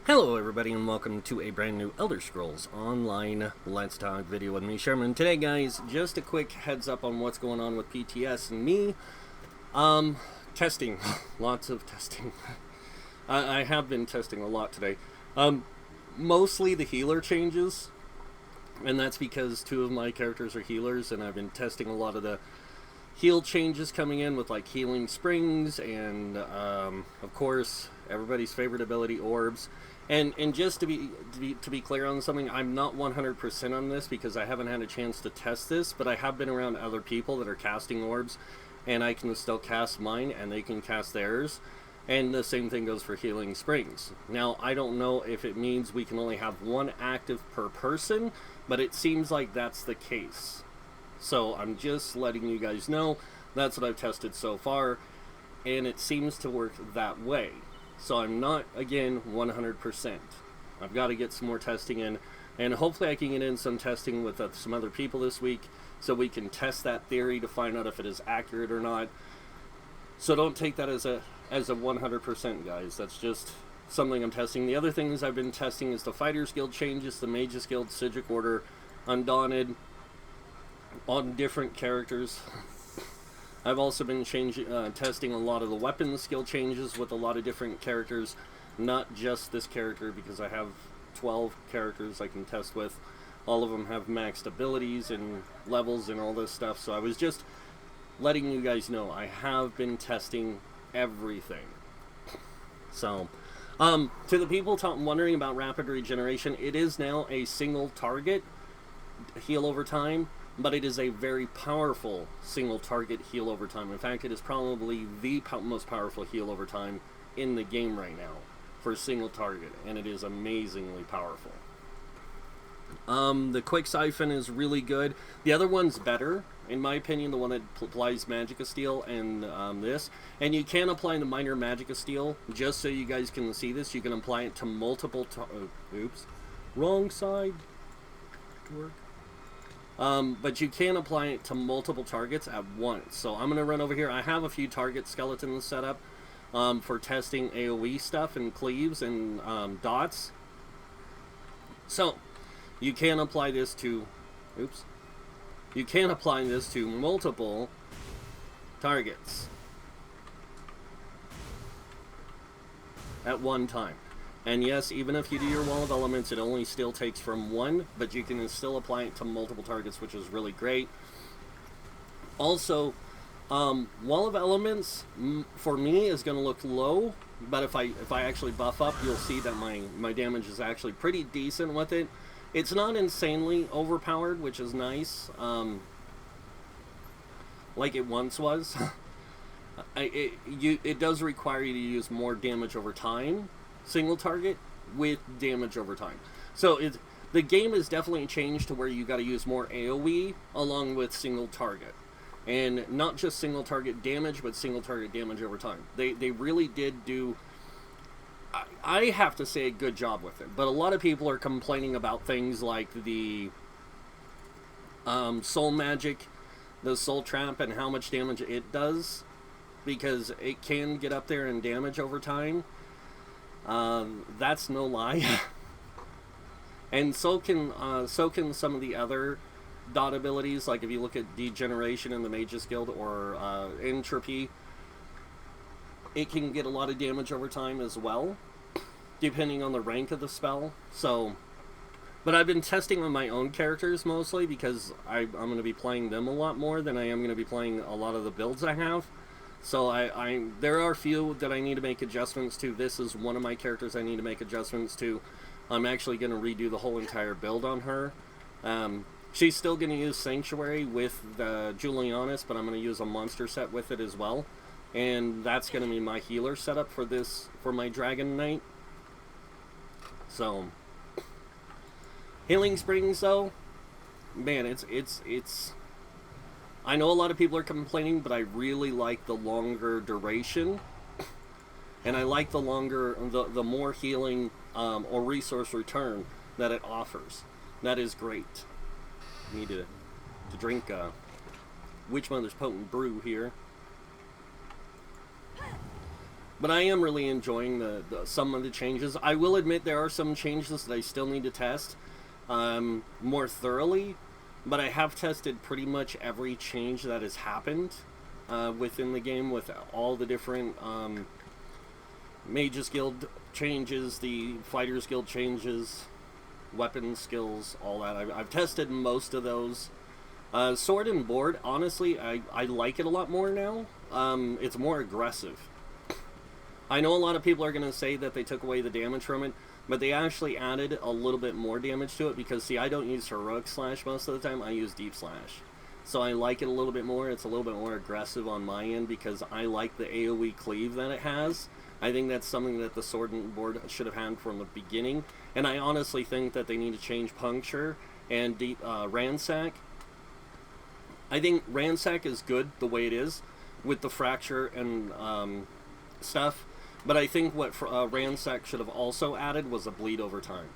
Hello everybody and welcome to a brand new Elder Scrolls Online Let's Talk video with me, Sherman. Today guys, just a quick heads up on what's going on with PTS and me. Testing. Lots of testing. I have been testing a lot today. Mostly the healer changes, and that's because two of my characters are healers, and I've been testing a lot of the heal changes coming in with like healing springs and of course everybody's favorite ability, orbs. And just to be clear on something, I'm not 100% on this because I haven't had a chance to test this, but I have been around other people that are casting orbs, and I can still cast mine and they can cast theirs, and the same thing goes for healing springs. Now I don't know if it means we can only have one active per person, but it seems like that's the case. So I'm just letting you guys know that's what I've tested so far, and it seems to work that way. So I'm not, again, 100%. I've got to get some more testing in, and hopefully I can get in some testing with some other people this week so we can test that theory to find out if it is accurate or not. So don't take that as a 100%, guys. That's just something I'm testing. The other things I've been testing is the Fighters Guild changes, the Mages Guild, Sigil Order, Undaunted, on different characters. I've also been testing a lot of the weapon skill changes with a lot of different characters, not just this character, because I have 12 characters I can test with. All of them have maxed abilities and levels and all this stuff, so I was just letting you guys know I have been testing everything. So, to the people wondering about rapid regeneration, it is now a single target heal over time, but it is a very powerful single target heal over time. In fact, it is probably the most powerful heal over time in the game right now for a single target, and it is amazingly powerful. The Quick Siphon is really good. The other one's better, in my opinion, the one that applies Magicka Steel and this. And you can apply the minor Magicka Steel, just so you guys can see this. You can apply it to multiple oops, wrong side to work. But you can apply it to multiple targets at once. So I'm going to run over here. I have a few target skeletons set up for testing AoE stuff and cleaves and dots. So you can apply this to, oops, you can apply this to multiple targets at one time. And yes, even if you do your Wall of Elements, it only still takes from one, but you can still apply it to multiple targets, which is really great. Also, Wall of Elements, for me, is going to look low, but if I actually buff up, you'll see that my damage is actually pretty decent with it. It's not insanely overpowered, which is nice, like it once was. It does require you to use more damage over time, single target with damage over time. So the game has definitely changed to where you got to use more AoE along with single target, and not just single target damage, but single target damage over time. They really did do, I have to say, a good job with it. But a lot of people are complaining about things like the soul magic, the soul trap, and how much damage it does, because it can get up there in damage over time. That's no lie. And so can some of the other dot abilities, like if you look at Degeneration in the Mages Guild or Entropy, it can get a lot of damage over time as well, depending on the rank of the spell. So, but I've been testing on my own characters mostly because I'm going to be playing them a lot more than I am going to be playing a lot of the builds I have. So there are a few that I need to make adjustments to. This is one of my characters I need to make adjustments to. I'm actually going to redo the whole entire build on her. She's still going to use Sanctuary with the Julianus, but I'm going to use a monster set with it as well. And that's going to be my healer setup for my Dragon Knight. So, Healing Springs though, man, it's I know a lot of people are complaining, but I really like the longer duration, and I like the more healing or resource return that it offers. That is great. I need to drink Witch Mother's Potent Brew here. But I am really enjoying some of the changes. I will admit there are some changes that I still need to test more thoroughly, but I have tested pretty much every change that has happened within the game with all the different Mages Guild changes, the Fighters Guild changes, weapon skills, all that. I've tested most of those. Sword and Board, honestly, I like it a lot more now. It's more aggressive. I know a lot of people are going to say that they took away the damage from it, but they actually added a little bit more damage to it because, see, I don't use Heroic Slash most of the time, I use Deep Slash. So I like it a little bit more. It's a little bit more aggressive on my end because I like the AoE cleave that it has. I think that's something that the Sword and Board should have had from the beginning. And I honestly think that they need to change Puncture and Ransack. I think Ransack is good the way it is with the Fracture and stuff. But I think what Ransack should have also added was a bleed over time.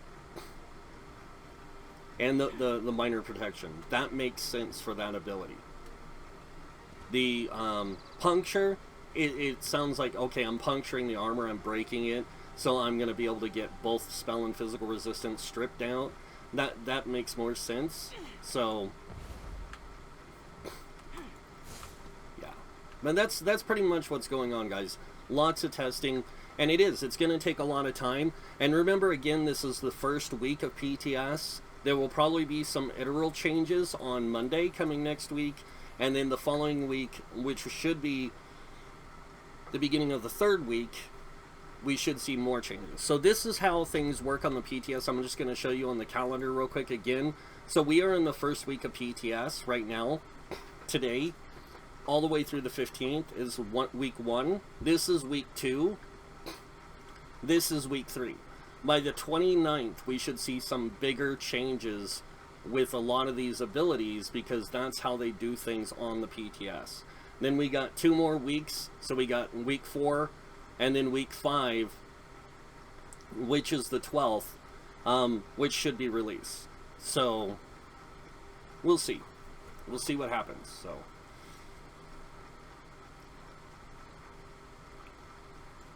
And the minor protection. That makes sense for that ability. The Puncture, it sounds like, okay, I'm puncturing the armor, I'm breaking it, so I'm going to be able to get both spell and physical resistance stripped out. That makes more sense. So, yeah. But that's pretty much what's going on, guys. Lots of testing, and it's going to take a lot of time. And remember, again, this is the first week of PTS. There will probably be some iteral changes on Monday coming next week, and then the following week, which should be the beginning of the third week, we should see more changes. So this is how things work on the PTS. I'm just going to show you on the calendar real quick again. So we are in the first week of PTS right now. Today, all the way through the 15th is week 1. This is week 2. This is week 3. By the 29th, we should see some bigger changes with a lot of these abilities because that's how they do things on the PTS. Then we got 2 more weeks, so we got week 4 and then week 5, which is the 12th, which should be released. So we'll see. We'll see what happens. So.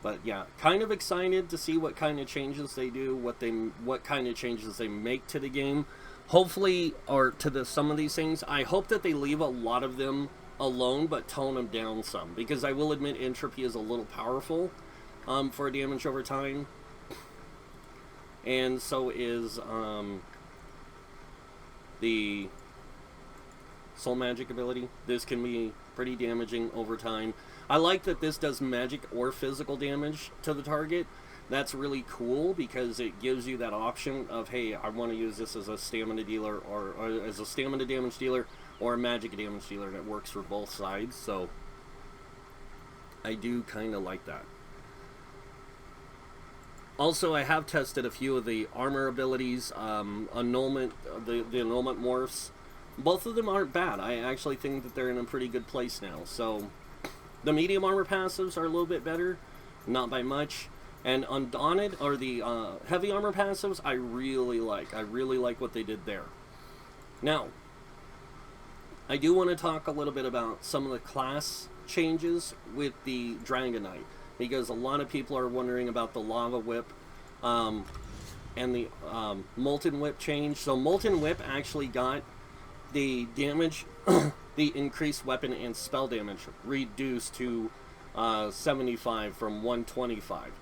But yeah, kind of excited to see what kind of changes they do, what kind of changes they make to the game. Hopefully, or to some of these things, I hope that they leave a lot of them alone, but tone them down some. Because I will admit, Entropy is a little powerful for damage over time. And so is the Soul Magic ability. This can be pretty damaging over time. I like that this does magic or physical damage to the target. That's really cool because it gives you that option of, hey, I want to use this as a stamina dealer or as a stamina damage dealer or a magic damage dealer, and it works for both sides. So I do kind of like that. Also, I have tested a few of the armor abilities, annulment, the annulment morphs. Both of them aren't bad. I actually think that they're in a pretty good place now. So the medium armor passives are a little bit better, not by much. And Undaunted, or the heavy armor passives, I really like. I really like what they did there. Now, I do want to talk a little bit about some of the class changes with the Dragonite, because a lot of people are wondering about the Lava Whip and the Molten Whip change. So Molten Whip actually got the damage, the increased weapon and spell damage reduced to 75 from 125.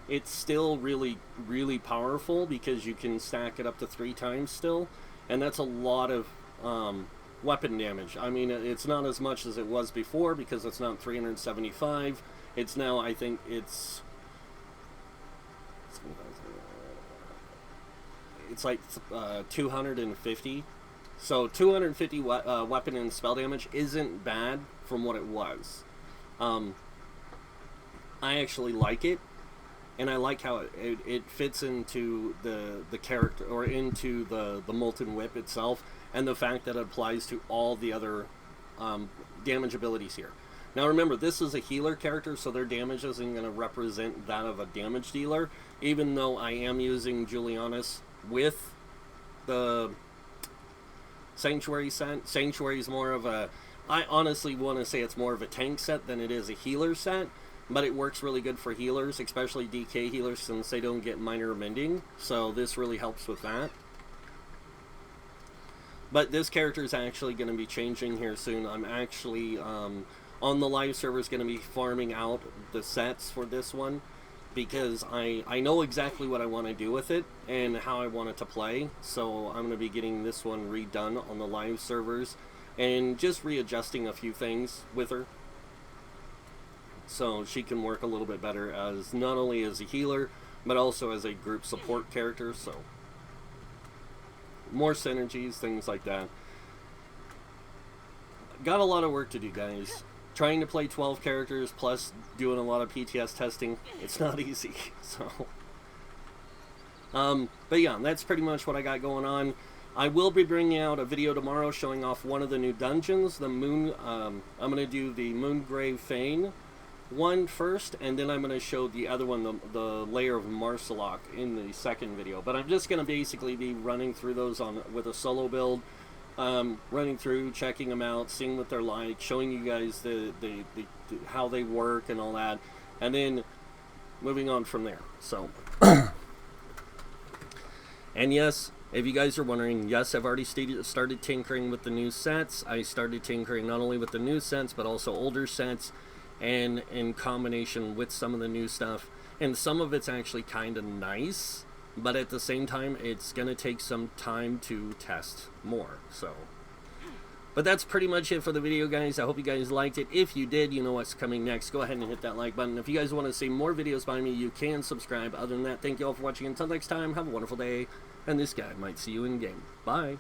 It's still really, really powerful because you can stack it up to 3 times still, and that's a lot of weapon damage. I mean, it's not as much as it was before because it's not 375. It's now, I think it's like 250. So 250 weapon and spell damage isn't bad from what it was. I actually like it, and I like how it fits into the character, or into the Molten Whip itself, and the fact that it applies to all the other damage abilities here. Now remember, this is a healer character, so their damage isn't going to represent that of a damage dealer, even though I am using Julianus with the Sanctuary set. Sanctuary is more of a, I honestly want to say it's more of a tank set than it is a healer set, but it works really good for healers, especially DK healers, since they don't get minor mending, so this really helps with that. But this character is actually going to be changing here soon. I'm actually, on the live server, is going to be farming out the sets for this one, because I know exactly what I want to do with it and how I want it to play. So I'm going to be getting this one redone on the live servers and just readjusting a few things with her, so she can work a little bit better as not only as a healer, but also as a group support character. So more synergies, things like that. Got a lot of work to do, guys. Trying to play 12 characters plus doing a lot of PTS testing, it's not easy. So but yeah, that's pretty much what I got going on. I will be bringing out a video tomorrow showing off one of the new dungeons, the Moon. I'm going to do the Moongrave Fane one first, and then I'm going to show the other one, the Lair of Marsalok, in the second video. But I'm just going to basically be running through those with a solo build, running through, checking them out, seeing what they're like, showing you guys the how they work and all that, and then moving on from there. So, and yes, if you guys are wondering, yes, I've already started tinkering with the new sets. I started tinkering not only with the new sets, but also older sets, and in combination with some of the new stuff. And some of it's actually kind of nice, but at the same time, it's going to take some time to test more. So, but that's pretty much it for the video, guys. I hope you guys liked it. If you did, you know what's coming next. Go ahead and hit that like button. If you guys want to see more videos by me, you can subscribe. Other than that, thank you all for watching. Until next time, have a wonderful day. And this guy might see you in game. Bye.